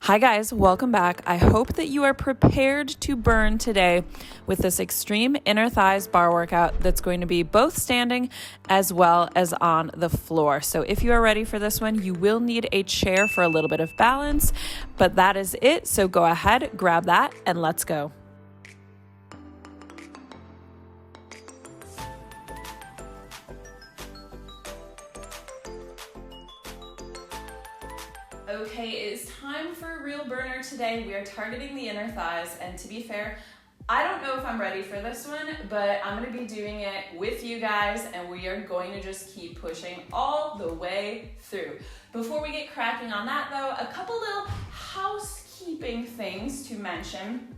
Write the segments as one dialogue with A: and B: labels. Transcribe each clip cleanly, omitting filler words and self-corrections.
A: Hi guys, welcome back. I hope that you are prepared to burn today with this extreme inner thighs bar workout that's going to be both standing as well as on the floor. So if you are ready for this one, you will need a chair for a little bit of balance, but that is it. So go ahead, grab that, and let's go. Okay, it is time for a real burner today. We are targeting the inner thighs, and to be fair, I don't know if I'm ready for this one, but I'm gonna be doing it with you guys, and we are going to just keep pushing all the way through. Before we get cracking on that though, a couple little housekeeping things to mention.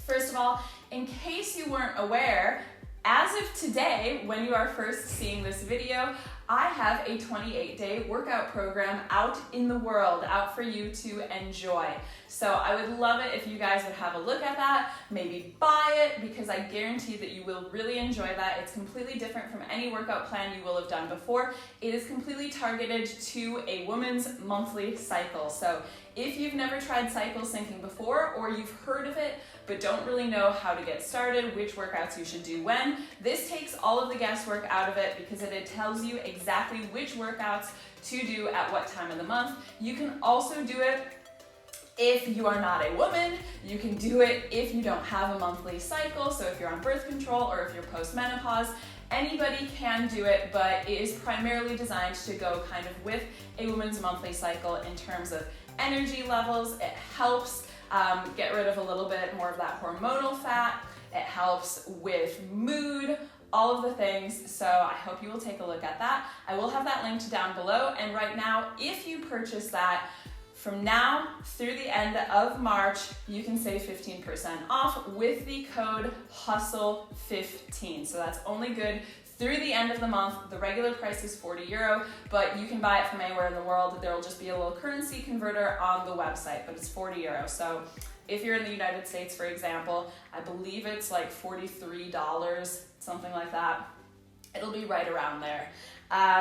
A: First of all, in case you weren't aware, as of today, when you are first seeing this video, I have a 28-day workout program out in the world, out for you to enjoy. So I would love it if you guys would have a look at that, maybe buy it, because I guarantee that you will really enjoy that. It's completely different from any workout plan you will have done before. It is completely targeted to a woman's monthly cycle. So if you've never tried cycle syncing before, or you've heard of it but don't really know how to get started, which workouts you should do when, this takes all of the guesswork out of it because it tells you exactly which workouts to do at what time of the month. You can also do it if you are not a woman. You can do it if you don't have a monthly cycle. So if you're on birth control or if you're post-menopause, anybody can do it, but it is primarily designed to go kind of with a woman's monthly cycle in terms of energy levels. It helps get rid of a little bit more of that hormonal fat. It helps with mood, all of the things. So I hope you will take a look at that. I will have that linked down below. And right now, if you purchase that, from now through the end of March, you can save 15% off with the code HUSTLE15. So that's only good through the end of the month. The regular price is €40, but you can buy it from anywhere in the world. There will just be a little currency converter on the website, but it's €40. So if you're in the United States, for example, I believe it's like $43, something like that. It'll be right around there.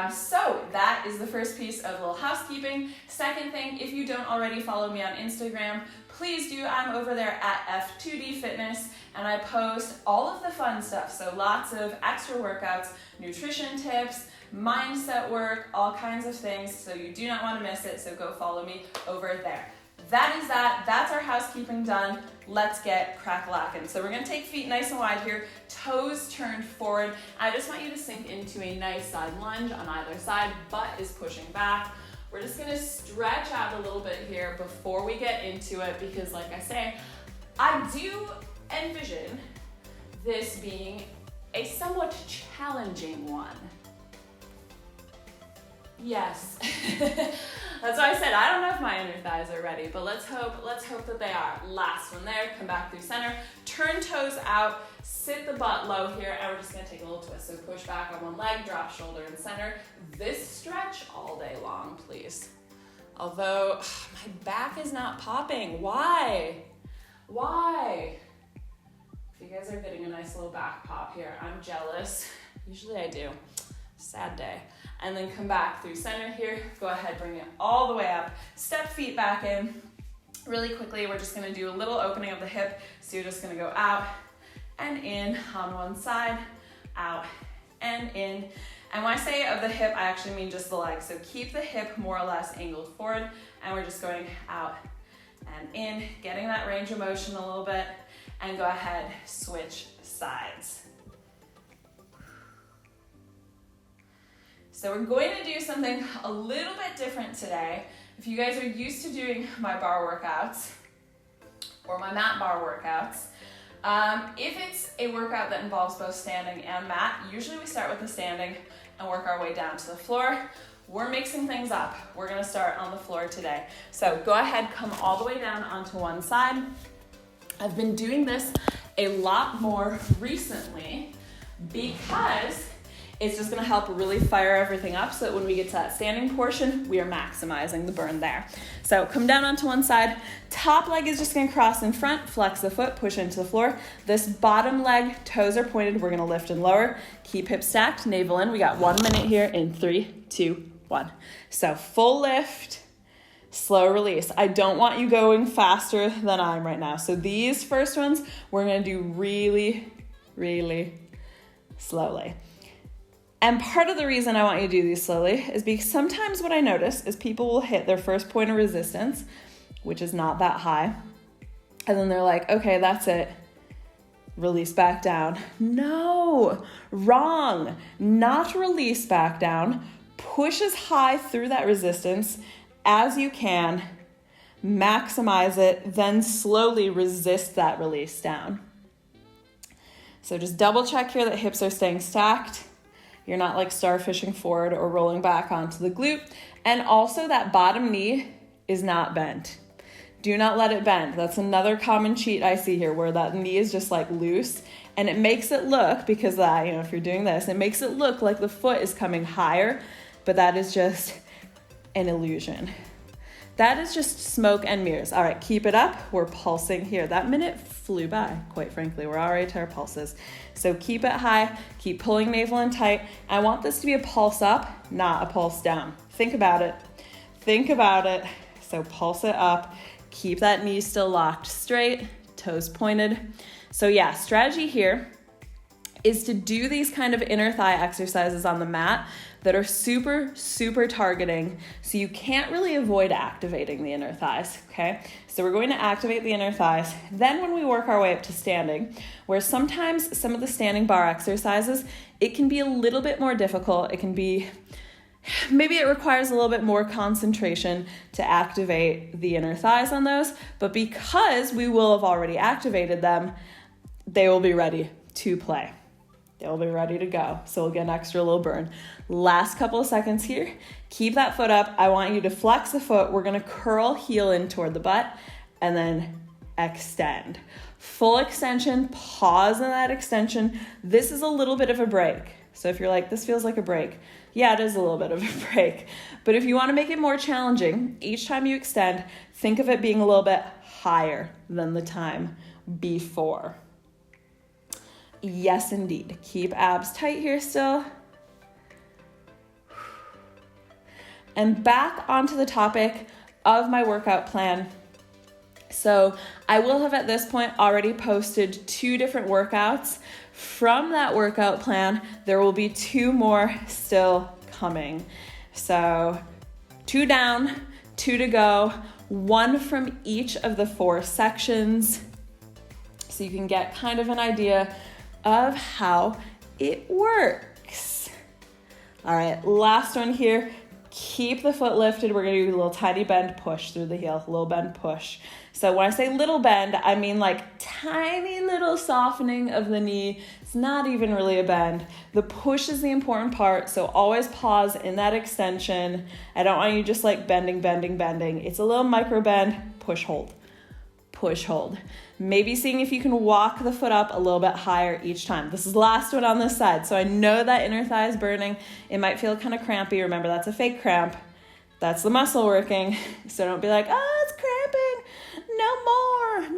A: So that is the first piece of little housekeeping. Second thing, if you don't already follow me on Instagram, please do. I'm over there at F2D Fitness, and I post all of the fun stuff. So lots of extra workouts, nutrition tips, mindset work, all kinds of things. So you do not want to miss it. So go follow me over there. That is that. That's our housekeeping done. Let's get crack-a-lackin'. So we're gonna take feet nice and wide here, toes turned forward. I just want you to sink into a nice side lunge on either side. Butt is pushing back. We're just gonna stretch out a little bit here before we get into it, because like I say, I do envision this being a somewhat challenging one. Yes. That's why I said I don't know if my inner thighs are ready, but let's hope that they are. Last one there, come back through center, turn toes out, sit the butt low here, and we're just gonna take a little twist. So push back on one leg, drop shoulder in center. This stretch all day long, please. Although my back is not popping. Why? Why? If you guys are getting a nice little back pop here, I'm jealous. Usually I do. Sad day. And then come back through center here. Go ahead, bring it all the way up. Step feet back in. Really quickly, we're just gonna do a little opening of the hip. So you're just gonna go out and in on one side, out and in. And when I say of the hip, I actually mean just the leg. So keep the hip more or less angled forward, and we're just going out and in, getting that range of motion a little bit, and go ahead, switch sides. So we're going to do something a little bit different today. If you guys are used to doing my bar workouts or my mat bar workouts, if it's a workout that involves both standing and mat, usually we start with the standing and work our way down to the floor. We're mixing things up. We're gonna start on the floor today. So go ahead, come all the way down onto one side. I've been doing this a lot more recently because it's just gonna help really fire everything up so that when we get to that standing portion, we are maximizing the burn there. So come down onto one side. Top leg is just gonna cross in front, flex the foot, push into the floor. This bottom leg, toes are pointed, we're gonna lift and lower. Keep hips stacked, navel in. We got 1 minute here in 3, 2, 1. So full lift, slow release. I don't want you going faster than I'm right now. So these first ones, we're gonna do really, really slowly. And part of the reason I want you to do these slowly is because sometimes what I notice is people will hit their first point of resistance, which is not that high, and then they're like, okay, that's it. Release back down. No, wrong. Not release back down. Push as high through that resistance as you can, maximize it, then slowly resist that release down. So just double check here that hips are staying stacked. You're not like starfishing forward or rolling back onto the glute. And also that bottom knee is not bent. Do not let it bend. That's another common cheat I see here where that knee is just like loose and it makes it look, because that, if you're doing this, it makes it look like the foot is coming higher, but that is just an illusion. That is just smoke and mirrors. All right, keep it up. We're pulsing here. That minute flew by, quite frankly. We're already to our pulses. So keep it high, keep pulling navel in tight. I want this to be a pulse up, not a pulse down. Think about it. Think about it. So pulse it up. Keep that knee still locked straight, toes pointed. So yeah, strategy here is to do these kind of inner thigh exercises on the mat that are super, super targeting. So you can't really avoid activating the inner thighs, okay? So we're going to activate the inner thighs. Then when we work our way up to standing, where sometimes some of the standing bar exercises, it can be a little bit more difficult. It can be, maybe it requires a little bit more concentration to activate the inner thighs on those, but because we will have already activated them, they will be ready to play. They'll be ready to go. So we'll get an extra little burn. Last couple of seconds here. Keep that foot up. I want you to flex the foot. We're gonna curl heel in toward the butt and then extend. Full extension, pause in that extension. This is a little bit of a break. So if you're like, this feels like a break. Yeah, it is a little bit of a break. But if you wanna make it more challenging, each time you extend, think of it being a little bit higher than the time before. Yes, indeed. Keep abs tight here still. And back onto the topic of my workout plan. So I will have at this point already posted 2 different workouts. From that workout plan, there will be 2 more still coming. So 2 down, 2 to go, 1 from each of the 4 sections. So you can get kind of an idea of how it works. All right, last one here. Keep the foot lifted. We're gonna do a little tiny bend push through the heel, little bend push. So when I say little bend, I mean like tiny little softening of the knee. It's not even really a bend. The push is the important part, so always pause in that extension. I don't want you just like bending. It's a little micro bend, push, hold. Push, hold. Maybe seeing if you can walk the foot up a little bit higher each time. This is the last one on this side. So I know that inner thigh is burning. It might feel kind of crampy. Remember, that's a fake cramp. That's the muscle working. So don't be like, oh, it's cramping.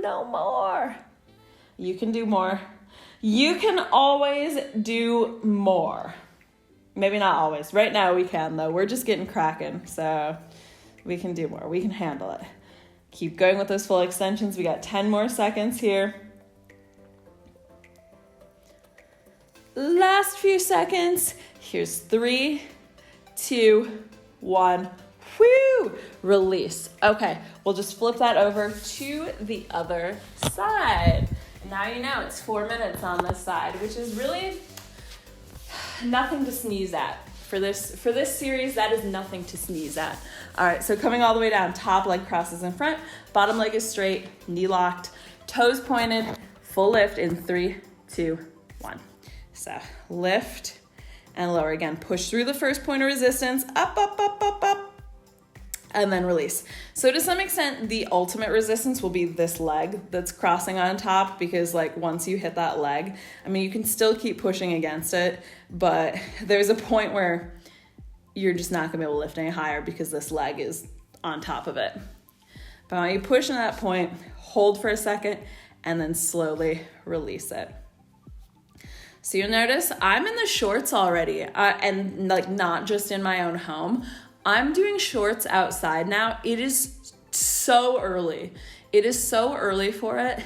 A: No more. You can do more. You can always do more. Maybe not always. Right now we can though. We're just getting cracking. So we can do more. We can handle it. Keep going with those full extensions. We got 10 more seconds here. Last few seconds. Here's 3, 2, 1. Whoo! Release. Okay, we'll just flip that over to the other side. Now you know it's 4 minutes on this side, which is really nothing to sneeze at. For this series, that is nothing to sneeze at. All right, so coming all the way down, top leg crosses in front, bottom leg is straight, knee locked, toes pointed, full lift in 3, 2, 1. So lift and lower again. Push through the first point of resistance, up, and then release. So to some extent, the ultimate resistance will be this leg that's crossing on top, because like once you hit that leg, I mean, you can still keep pushing against it, but there's a point where you're just not gonna be able to lift any higher because this leg is on top of it. But when you push in that point, hold for a second, and then slowly release it. So you'll notice I'm in the shorts already, and like not just in my own home. I'm doing shorts outside now. It is so early. It is so early for it.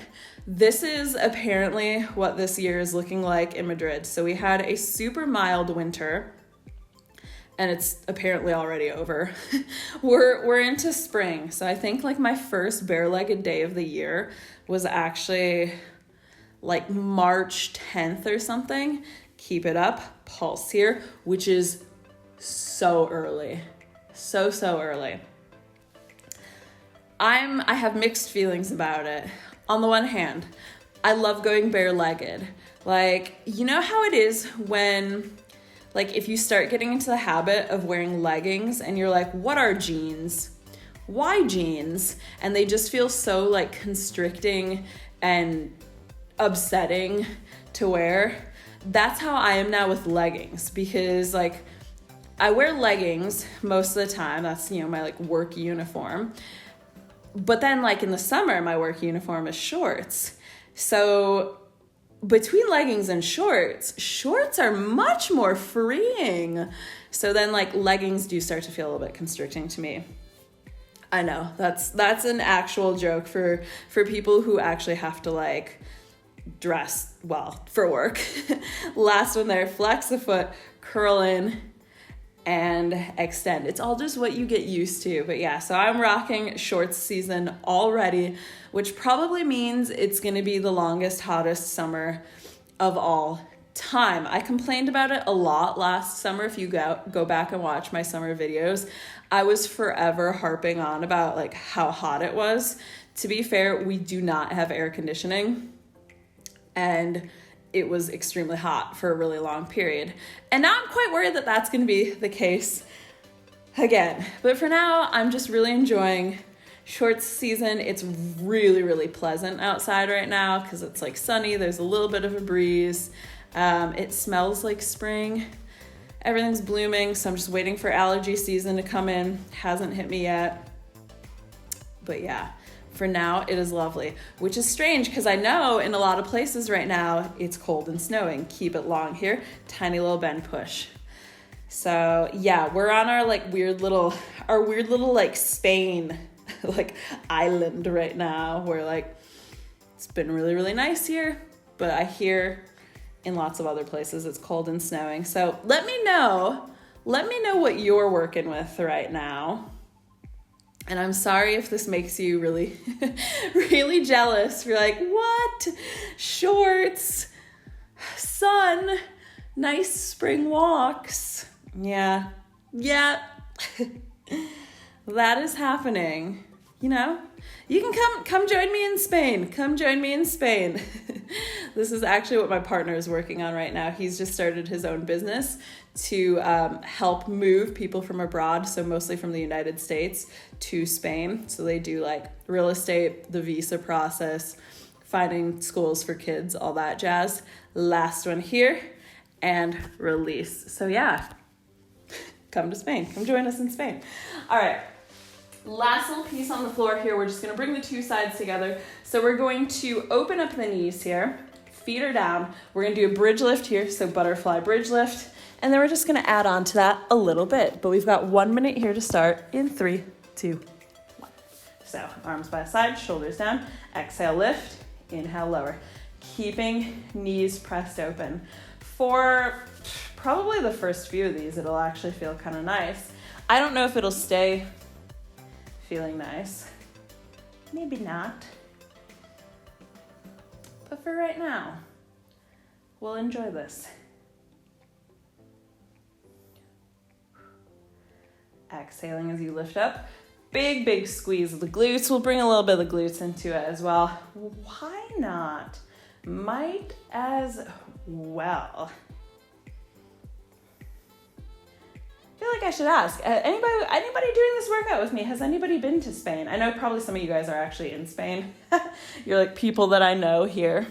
A: This is apparently what this year is looking like in Madrid. So we had a super mild winter, and it's apparently already over. We're into spring. So I think like my first bare-legged day of the year was actually like March 10th or something. Keep it up, pulse here, which is so early. So early. I have mixed feelings about it. On the one hand, I love going bare-legged. Like, you know how it is when, like, if you start getting into the habit of wearing leggings and you're like, what are jeans? Why jeans? And they just feel so, like, constricting and upsetting to wear. That's how I am now with leggings, because, like, I wear leggings most of the time. That's, you know, my, like, work uniform. But then, like, in the summer, my work uniform is shorts. So between leggings and shorts are much more freeing. So then, like, leggings do start to feel a little bit constricting to me. I know, that's an actual joke for people who actually have to, like, dress well for work. Last one there, flex the foot, curl in, and extend. It's all just what you get used to. But yeah, so I'm rocking shorts season already, which probably means it's going to be the longest, hottest summer of all time. I complained about it a lot last summer. If you go back and watch my summer videos, I was forever harping on about like how hot it was. To be fair, we do not have air conditioning, and it was extremely hot for a really long period. And now I'm quite worried that that's going to be the case again. But for now, I'm just really enjoying shorts season. It's really pleasant outside right now because it's like sunny. There's a little bit of a breeze. It smells like spring. Everything's blooming, so I'm just waiting for allergy season to come in. Hasn't hit me yet. But yeah. For now, it is lovely, which is strange because I know in a lot of places right now, it's cold and snowing. Keep it long here. Tiny little bend push. So yeah, we're on our weird little like Spain, like island right now where like it's been really nice here, but I hear in lots of other places it's cold and snowing. So let me know what you're working with right now. And I'm sorry if this makes you really, really jealous. You're like, what? Shorts, sun, nice spring walks. Yeah. That is happening. You know, you can come join me in Spain. Come join me in Spain. This is actually what my partner is working on right now. He's just started his own business to help move people from abroad, so mostly from the United States, to Spain. So they do like real estate, the visa process, finding schools for kids, all that jazz. Last one here, and release. So yeah, come to Spain. Come join us in Spain. All right. Last little piece on the floor here. We're just going to bring the two sides together. So we're going to open up the knees here. Feet are down. We're going to do a bridge lift here. So butterfly bridge lift. And then we're just going to add on to that a little bit. But we've got 1 minute here to start in 3, 2, 1. So arms by side, shoulders down. Exhale, lift. Inhale, lower. Keeping knees pressed open. For probably the first few of these, it'll actually feel kind of nice. I don't know if it'll stay feeling nice. Maybe not. But for right now, we'll enjoy this. Exhaling as you lift up. Big squeeze of the glutes. We'll bring a little bit of the glutes into it as well. Why not? Might as well. I feel like I should ask, anybody doing this workout with me, has anybody been to Spain? I know probably some of you guys are actually in Spain. You're like people that I know here.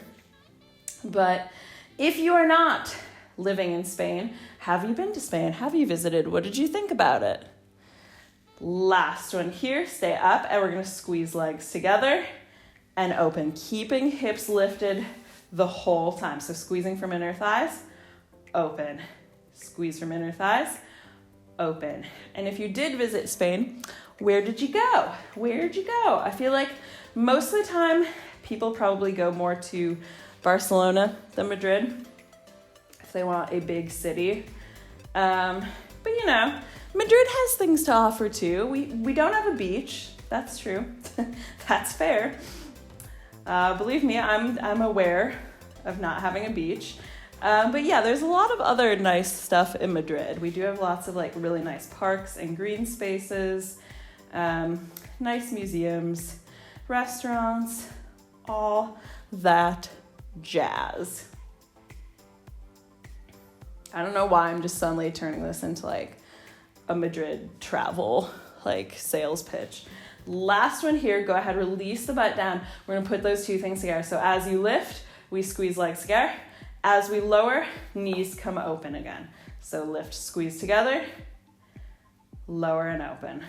A: But if you are not living in Spain, have you been to Spain? Have you visited? What did you think about it? Last one here, stay up, and we're gonna squeeze legs together and open, keeping hips lifted the whole time. So squeezing from inner thighs, open. Squeeze from inner thighs, open. And if you did visit Spain, where did you go? Where did you go? I feel like most of the time people probably go more to Barcelona than Madrid if they want a big city. But you know, Madrid has things to offer too. We don't have a beach. That's true. That's fair. Believe me, I'm aware of not having a beach. But yeah, there's a lot of other nice stuff in Madrid. We do have lots of like really nice parks and green spaces, nice museums, restaurants, all that jazz. I don't know why I'm just suddenly turning this into like a Madrid travel like sales pitch. Last one here, go ahead, release the butt down. We're gonna put those two things together. So as you lift, we squeeze legs together. As we lower, knees come open again. So lift, squeeze together, lower and open.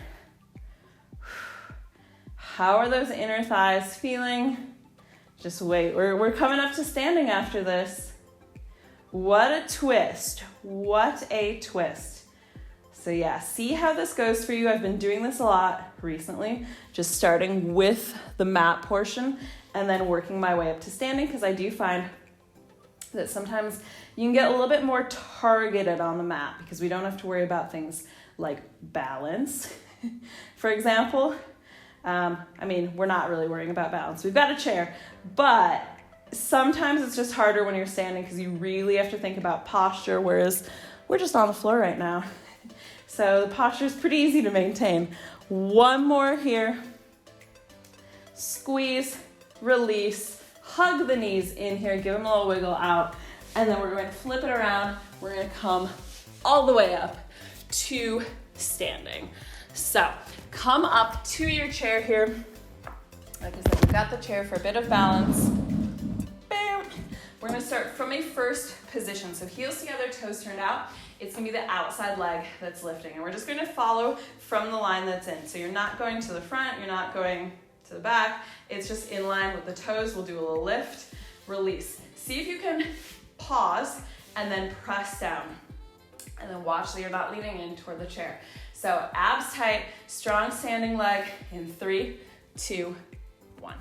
A: How are those inner thighs feeling? Just wait, we're coming up to standing after this. What a twist, what a twist. So yeah, see how this goes for you. I've been doing this a lot recently, just starting with the mat portion and then working my way up to standing, because I do find that sometimes you can get a little bit more targeted on the mat because we don't have to worry about things like balance. For example, we're not really worrying about balance. We've got a chair, but sometimes it's just harder when you're standing because you really have to think about posture, whereas we're just on the floor right now. So the posture is pretty easy to maintain. One more here. Squeeze, release, hug the knees in here, give them a little wiggle out, and then we're going to flip it around. We're going to come all the way up to standing. So come up to your chair here. Like I said, we've got the chair for a bit of balance. Bam. We're going to start from a first position. So heels together, toes turned out. It's going to be the outside leg that's lifting. And we're just going to follow from the line that's in. So you're not going to the front, you're not going to the back. It's just in line with the toes. We'll do a little lift, release. See if you can pause and then press down. And then watch that you're not leaning in toward the chair. So abs tight, strong standing leg in 3, 2, 1.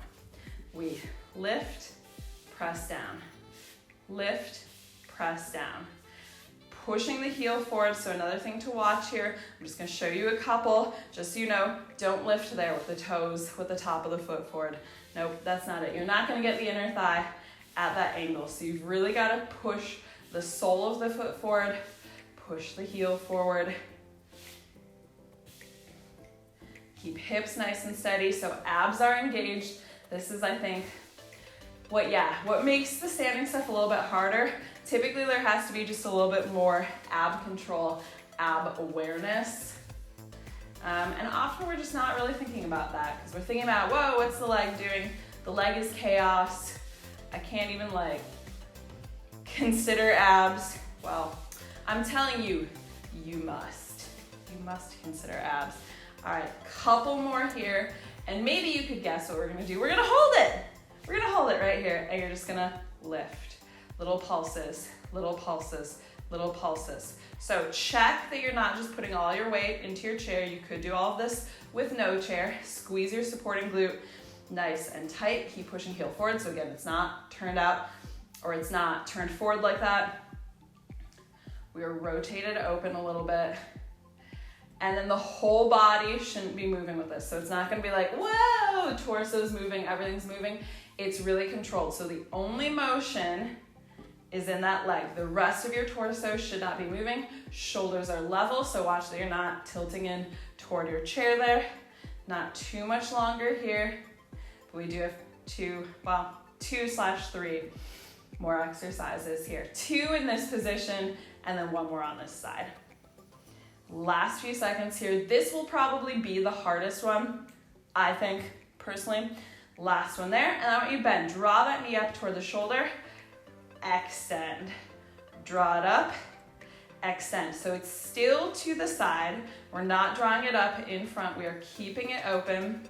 A: We lift, press down. Lift, press down. Pushing the heel forward. So another thing to watch here, I'm just going to show you a couple, just so you know, don't lift there with the toes, with the top of the foot forward. Nope, that's not it. You're not going to get the inner thigh at that angle. So you've really got to push the sole of the foot forward, push the heel forward. Keep hips nice and steady so abs are engaged. This is, I think, what makes the standing stuff a little bit harder. Typically there has to be just a little bit more ab control, ab awareness. And often we're just not really thinking about that because we're thinking about, whoa, what's the leg doing? The leg is chaos. I can't even consider abs. Well, I'm telling you, you must consider abs. All right, couple more here. And maybe you could guess what we're gonna do. We're gonna hold it. We're gonna hold it right here and you're just gonna lift. Little pulses, little pulses, little pulses. So check that you're not just putting all your weight into your chair. You could do all of this with no chair. Squeeze your supporting glute nice and tight. Keep pushing heel forward. So again, it's not turned out or it's not turned forward like that. We are rotated open a little bit. And then the whole body shouldn't be moving with this. So it's not gonna be like, whoa, the torso's moving, everything's moving. It's really controlled. So the only motion is in that leg. The rest of your torso should not be moving. Shoulders are level, so watch that you're not tilting in toward your chair there. Not too much longer here. But we do have 2/3 more exercises here. 2 in this position, and then 1 more on this side. Last few seconds here. This will probably be the hardest one, I think, personally. Last one there, and I want you to bend. Draw that knee up toward the shoulder. Extend. Draw it up. Extend. So it's still to the side. We're not drawing it up in front. We are keeping it open.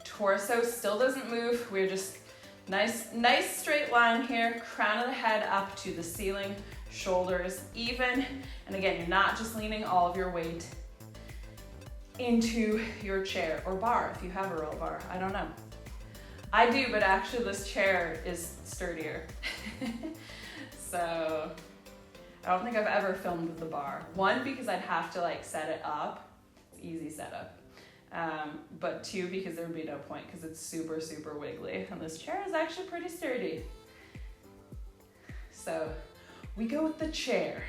A: Torso still doesn't move. We're just nice straight line here. Crown of the head up to the ceiling. shoulders even. And again, you're not just leaning all of your weight into your chair or bar if you have a real bar. I don't know. I do, but actually this chair is sturdier. So I don't think I've ever filmed with the bar. One, because I'd have to like set it up. It's easy setup. But two, because there would be no point because it's super, super wiggly. And this chair is actually pretty sturdy. So we go with the chair.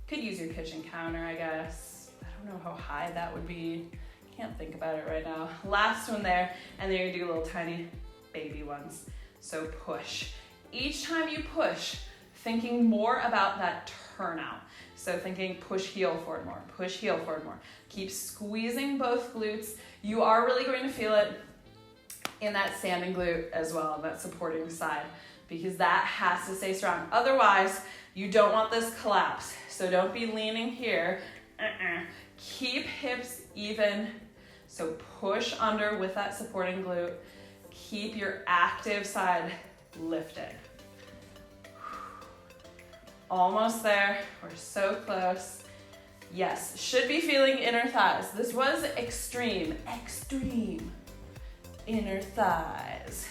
A: Could use your kitchen counter, I guess. I don't know how high that would be. Can't think about it right now. Last one there, and then you're gonna do little tiny baby ones. So push. Each time you push, thinking more about that turnout. So thinking push heel forward more, push heel forward more. Keep squeezing both glutes. You are really going to feel it in that standing glute as well, that supporting side, because that has to stay strong. Otherwise, you don't want this collapse. So don't be leaning here. Keep hips even. So push under with that supporting glute. Keep your active side lifted. Almost there. We're so close. Yes, should be feeling inner thighs. This was extreme, extreme inner thighs.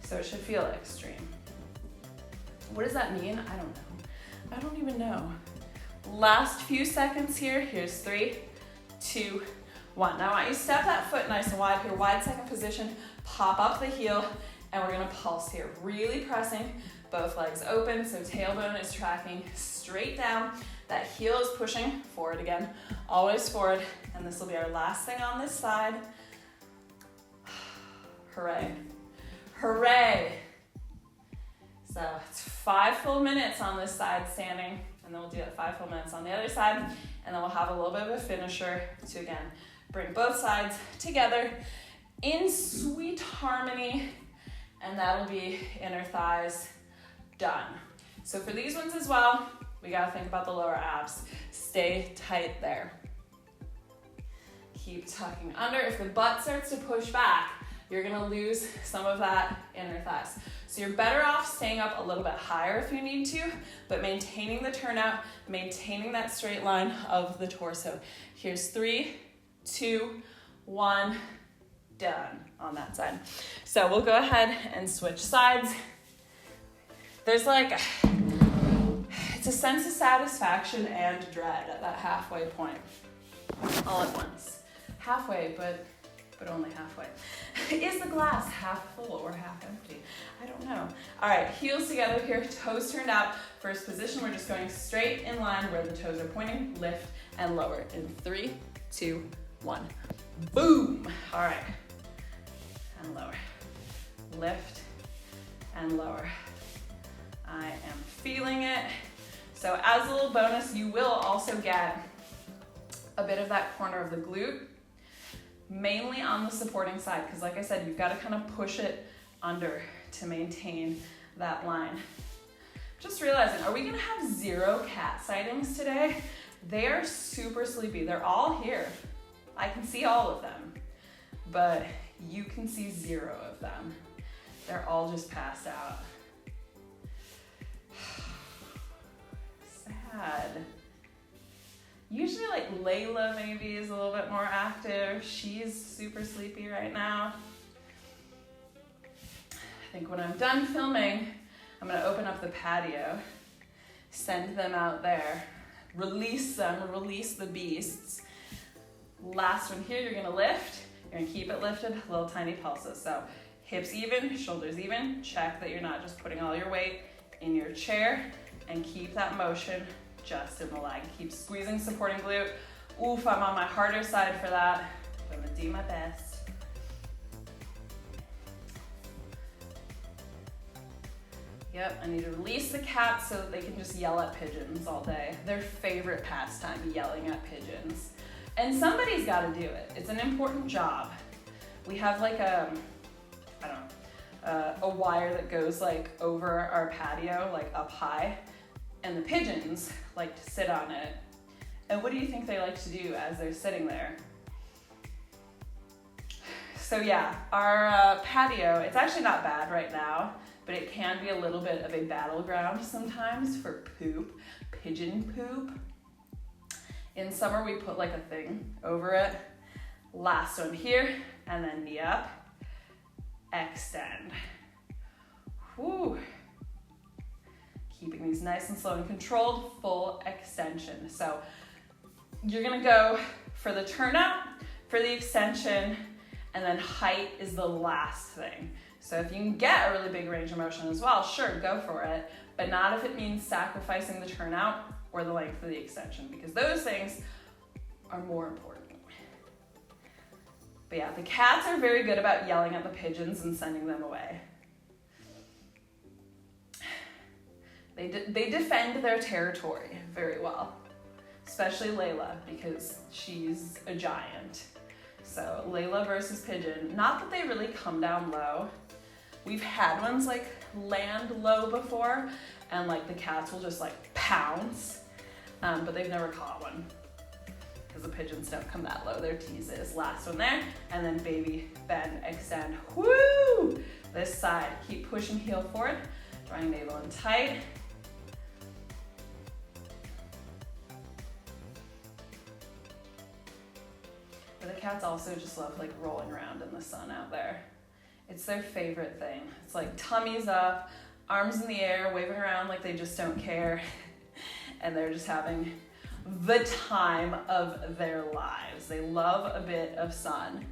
A: So it should feel extreme. What does that mean? I don't know. I don't even know. Last few seconds here. Here's 3, 2, 1. Now I want you to step that foot nice and wide here. Wide second position. Pop up the heel, and we're gonna pulse here. Really pressing both legs open, so tailbone is tracking straight down. That heel is pushing forward again, always forward. And this will be our last thing on this side. Hooray. Hooray. So it's 5 full minutes on this side standing, and then we'll do it 5 full minutes on the other side, and then we'll have a little bit of a finisher to, again, bring both sides together in sweet harmony, and that'll be inner thighs done. So for these ones as well, we gotta think about the lower abs. Stay tight there. Keep tucking under. If the butt starts to push back, you're gonna lose some of that inner thighs. So you're better off staying up a little bit higher if you need to, but maintaining the turnout, maintaining that straight line of the torso. Here's 3, 2, 1, done on that side. So we'll go ahead and switch sides. There's like, it's a sense of satisfaction and dread at that halfway point, all at once. Halfway, but only halfway. Is the glass half full or half empty? I don't know. All right, heels together here, toes turned out. First position, we're just going straight in line where the toes are pointing, lift and lower in 3, 2, 1. Boom. All right, and lower. Lift and lower. I am feeling it. So as a little bonus, you will also get a bit of that corner of the glute, mainly on the supporting side, because like I said, you've got to kind of push it under to maintain that line. Just realizing, are we gonna have 0 cat sightings today? They are super sleepy. They're all here. I can see all of them, but you can see 0 of them. They're all just passed out. Sad. Usually like Layla maybe is a little bit more active. She's super sleepy right now. I think when I'm done filming, I'm gonna open up the patio, send them out there, release them, release the beasts. Last one here, you're gonna lift. You're gonna keep it lifted, little tiny pulses. So hips even, shoulders even. Check that you're not just putting all your weight in your chair, and keep that motion just in the leg. Keep squeezing, supporting glute. Oof, I'm on my harder side for that. I'm gonna do my best. Yep, I need to release the cats so that they can just yell at pigeons all day. Their favorite pastime, yelling at pigeons. And somebody's gotta do it. It's an important job. We have like a wire that goes like over our patio, like up high, and the pigeons like to sit on it. And what do you think they like to do as they're sitting there? So yeah, our patio, it's actually not bad right now but it can be a little bit of a battleground sometimes for poop, pigeon poop. In summer, we put like a thing over it. Last one here, and then knee up, extend. Whew. Keeping these nice and slow and controlled, full extension. So you're gonna go for the turnout, for the extension, and then height is the last thing. So if you can get a really big range of motion as well, sure, go for it, but not if it means sacrificing the turnout or the length of the extension, because those things are more important. But yeah, the cats are very good about yelling at the pigeons and sending them away. They defend their territory very well, especially Layla, because she's a giant. So Layla versus pigeon, not that they really come down low. We've had ones like land low before, and like the cats will just like pounce, but they've never caught one because the pigeons don't come that low. Their teases. Last one there, and then baby bend, extend. Woo! This side, keep pushing heel forward, drawing navel in tight. But the cats also just love like rolling around in the sun out there. It's their favorite thing. It's like tummies up, arms in the air, waving around like they just don't care. And they're just having the time of their lives. They love a bit of sun.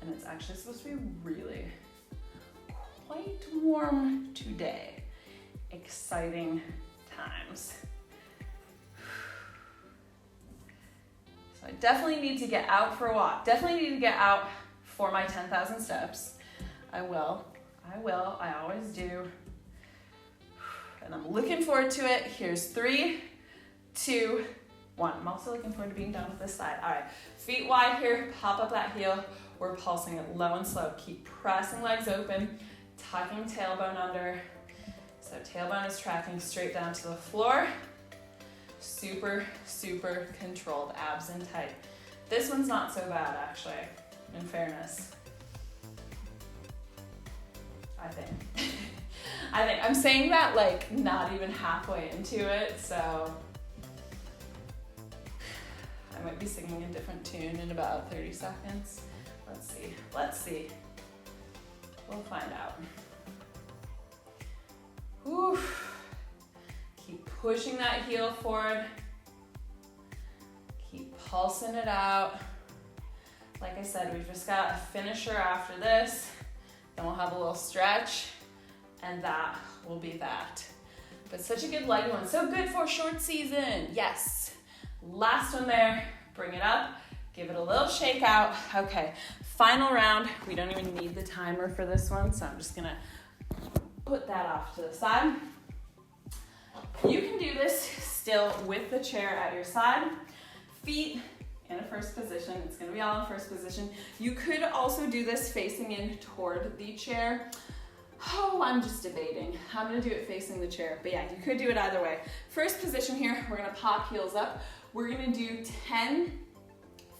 A: And it's actually supposed to be really quite warm today. Exciting times. So I definitely need to get out for a walk. Definitely need to get out for my 10,000 steps. I will, I always do. And I'm looking forward to it. Here's 3, 2, 1. I'm also looking forward to being done with this side. All right, feet wide here, pop up that heel. We're pulsing it low and slow. Keep pressing legs open, tucking tailbone under. So tailbone is tracking straight down to the floor. Super, super controlled, abs in tight. This one's not so bad, actually, in fairness. I think. I'm saying that like not even halfway into it, so I might be singing a different tune in about 30 seconds. Let's see. We'll find out. Whew. Keep pushing that heel forward. Keep pulsing it out. Like I said, we've just got a finisher after this. Then we'll have a little stretch, and that will be that. But such a good leg one. So good for short season. Yes. Last one there. Bring it up. Give it a little shake out. Okay. Final round. We don't even need the timer for this one, so I'm just gonna put that off to the side. You can do this still with the chair at your side. Feet in a first position. It's gonna be all in first position. You could also do this facing in toward the chair. Oh, I'm just debating. I'm gonna do it facing the chair, but yeah, you could do it either way. First position here, we're gonna pop heels up. We're gonna do 10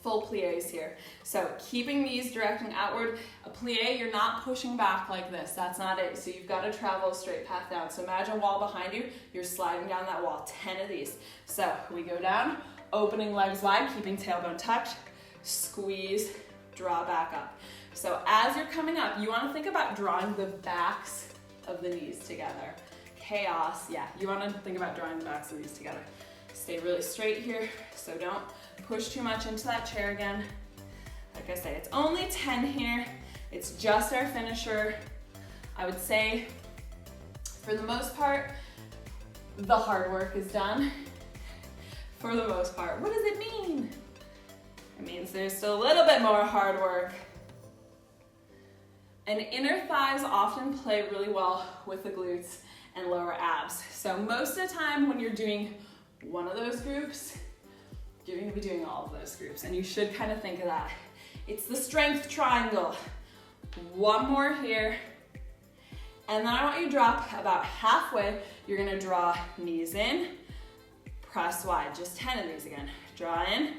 A: full plies here. So keeping these directing outward. A plie, you're not pushing back like this. That's not it. So you've got to travel a straight path down. So imagine a wall behind you. You're sliding down that wall. 10 of these. So we go down, opening legs wide, keeping tailbone tucked, squeeze, draw back up. So as you're coming up, you want to think about drawing the backs of the knees together. Chaos. Yeah, you want to think about drawing the backs of these together. Stay really straight here, so don't push too much into that chair again. Like I say, it's only 10 here. It's just our finisher. I would say, for the most part, the hard work is done. For the most part. What does it mean? It means there's still a little bit more hard work. And inner thighs often play really well with the glutes and lower abs. So most of the time when you're doing one of those groups, you're gonna be doing all of those groups, and you should kind of think of that. It's the strength triangle. One more here, and then I want you to drop about halfway. You're gonna draw knees in, press wide, just 10 of these again. Draw in,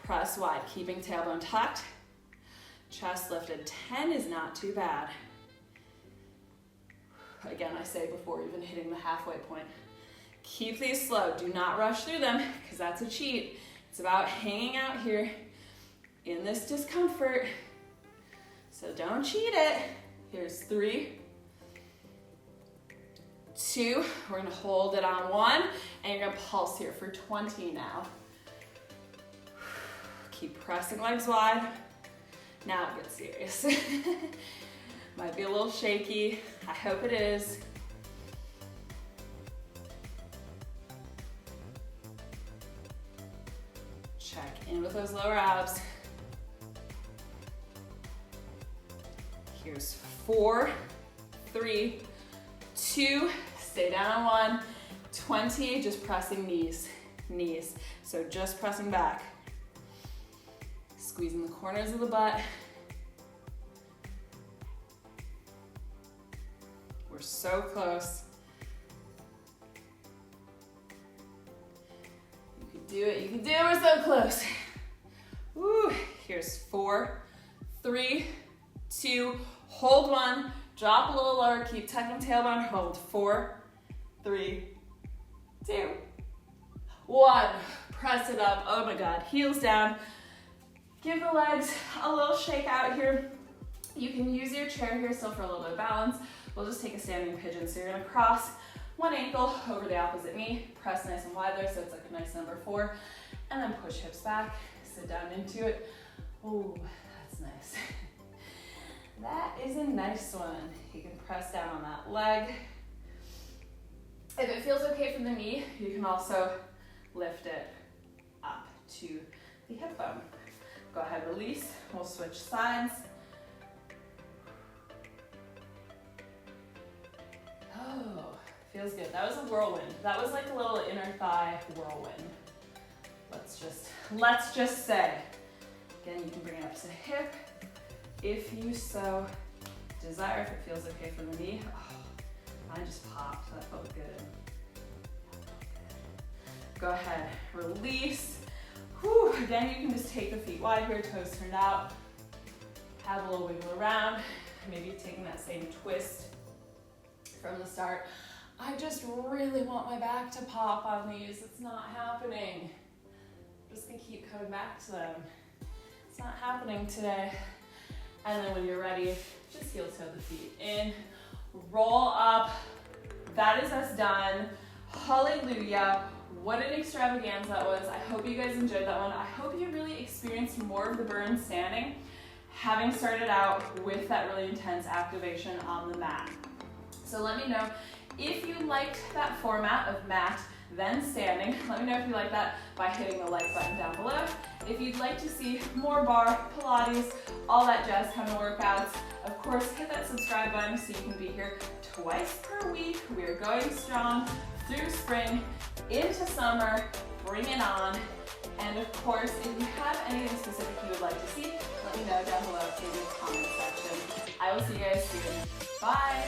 A: press wide, keeping tailbone tucked, Chest lifted. 10 is not too bad. Again, I say before even hitting the halfway point. Keep these slow. Do not rush through them because that's a cheat. It's about hanging out here in this discomfort. So don't cheat it. Here's 3, 2. We're gonna hold it on 1, and you're gonna pulse here for 20 now. Keep pressing legs wide. Now it gets serious. Might be a little shaky. I hope it is. Check in with those lower abs. Here's 4, 3, 2, stay down on 1, 20, just pressing knees. So just pressing back. Squeezing the corners of the butt. We're so close. You can do it, we're so close. Woo, here's 4, 3, 2, hold 1, drop a little lower, keep tucking tailbone, hold 4, 3, 2, 1. Press it up, oh my God, heels down. Give the legs a little shake out here. You can use your chair here still for a little bit of balance. We'll just take a standing pigeon. So you're gonna cross one ankle over the opposite knee, press nice and wide there so it's like a nice number 4, and then push hips back, sit down into it. Oh, that's nice. That is a nice one. You can press down on that leg. If it feels okay from the knee, you can also lift it up to the hip bone. Go ahead, release. We'll switch sides. Oh, feels good. That was a whirlwind. That was like a little inner thigh whirlwind. Let's just say. Again, you can bring it up to the hip if you so desire, if it feels okay for the knee. Oh, I just popped. That felt good. Go ahead, release. Whew. Again, you can just take the feet wide here, toes turned out. Have a little wiggle around. Maybe taking that same twist from the start. I just really want my back to pop on these. It's not happening. I'm just gonna keep coming back to them. It's not happening today. And then when you're ready, just heel toe the feet in, roll up. That is us done. Hallelujah. What an extravaganza that was. I hope you guys enjoyed that one. I hope you really experienced more of the burn standing, having started out with that really intense activation on the mat. So let me know if you liked that format of mat, then standing. Let me know if you like that by hitting the like button down below. If you'd like to see more barre, Pilates, all that jazz kind of workouts, of course, hit that subscribe button so you can be here twice per week. We are going strong through spring, into summer, bring it on. And of course, if you have any of the specific you would like to see, let me know down below in the comment section. I will see you guys soon. Bye.